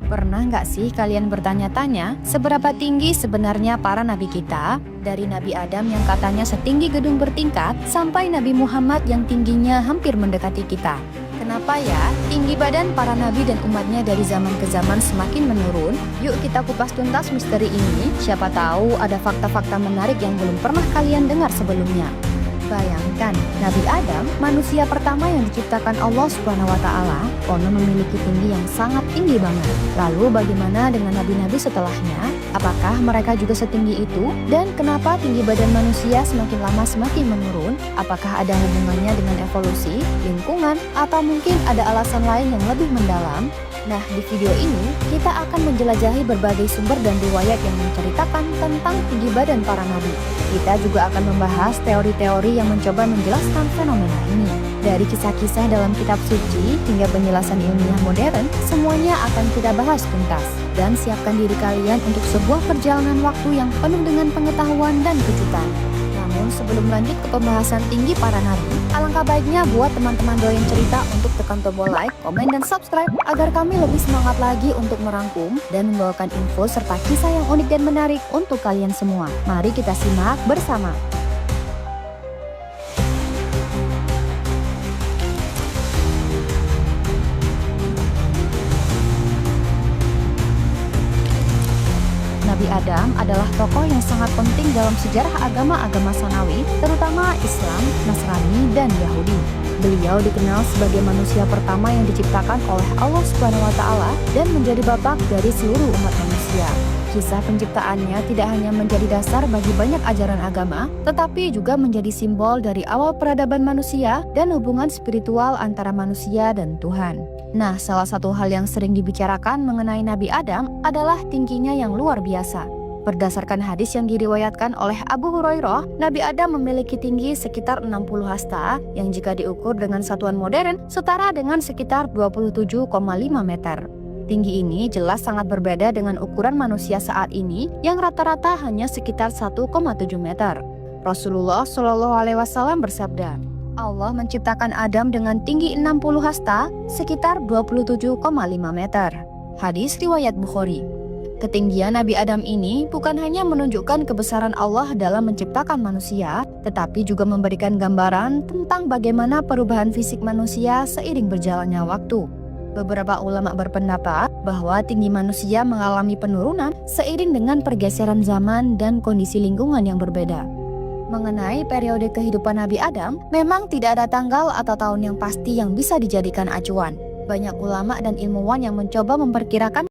Pernah nggak sih kalian bertanya-tanya seberapa tinggi sebenarnya para nabi kita? Dari Nabi Adam yang katanya setinggi gedung bertingkat sampai Nabi Muhammad yang tingginya hampir mendekati kita. Kenapa ya tinggi badan para nabi dan umatnya dari zaman ke zaman semakin menurun? Yuk kita kupas tuntas misteri ini. Siapa tahu ada fakta-fakta menarik yang belum pernah kalian dengar sebelumnya. Bayangkan, Nabi Adam, manusia pertama yang diciptakan Allah Subhanahu wa Ta'ala, konon memiliki tinggi yang sangat tinggi banget. Lalu bagaimana dengan nabi-nabi setelahnya? Apakah mereka juga setinggi itu? Dan kenapa tinggi badan manusia semakin lama semakin menurun? Apakah ada hubungannya dengan evolusi, lingkungan, atau mungkin ada alasan lain yang lebih mendalam? Nah, di video ini kita akan menjelajahi berbagai sumber dan riwayat yang menceritakan tentang tinggi badan para nabi. Kita juga akan membahas teori-teori yang mencoba menjelaskan fenomena ini. Dari kisah-kisah dalam kitab suci hingga penjelasan ilmiah modern, semuanya akan kita bahas tuntas. Dan siapkan diri kalian untuk sebuah perjalanan waktu yang penuh dengan pengetahuan dan kejutan. Namun sebelum lanjut ke pembahasan tinggi para nabi, alangkah baiknya buat teman-teman doyan cerita untuk tekan tombol like, komen, dan subscribe agar kami lebih semangat lagi untuk merangkum dan membawakan info serta kisah yang unik dan menarik untuk kalian semua. Mari kita simak bersama. Nabi Adam adalah tokoh yang sangat penting dalam sejarah agama-agama Samawi, terutama Islam, Nasrani, dan Yahudi. Beliau dikenal sebagai manusia pertama yang diciptakan oleh Allah Subhanahu wa Ta'ala dan menjadi bapak dari seluruh umat manusia. Kisah penciptaannya tidak hanya menjadi dasar bagi banyak ajaran agama, tetapi juga menjadi simbol dari awal peradaban manusia dan hubungan spiritual antara manusia dan Tuhan. Nah, salah satu hal yang sering dibicarakan mengenai Nabi Adam adalah tingginya yang luar biasa. Berdasarkan hadis yang diriwayatkan oleh Abu Hurairah, Nabi Adam memiliki tinggi sekitar 60 hasta yang jika diukur dengan satuan modern setara dengan sekitar 27,5 meter. Tinggi ini jelas sangat berbeda dengan ukuran manusia saat ini yang rata-rata hanya sekitar 1,7 meter. Rasulullah Shallallahu Alaihi Wasallam bersabda, Allah menciptakan Adam dengan tinggi 60 hasta sekitar 27,5 meter. Hadis riwayat Bukhari. Ketinggian Nabi Adam ini bukan hanya menunjukkan kebesaran Allah dalam menciptakan manusia, tetapi juga memberikan gambaran tentang bagaimana perubahan fisik manusia seiring berjalannya waktu. Beberapa ulama berpendapat bahwa tinggi manusia mengalami penurunan seiring dengan pergeseran zaman dan kondisi lingkungan yang berbeda. Mengenai periode kehidupan Nabi Adam, memang tidak ada tanggal atau tahun yang pasti yang bisa dijadikan acuan. Banyak ulama dan ilmuwan yang mencoba memperkirakan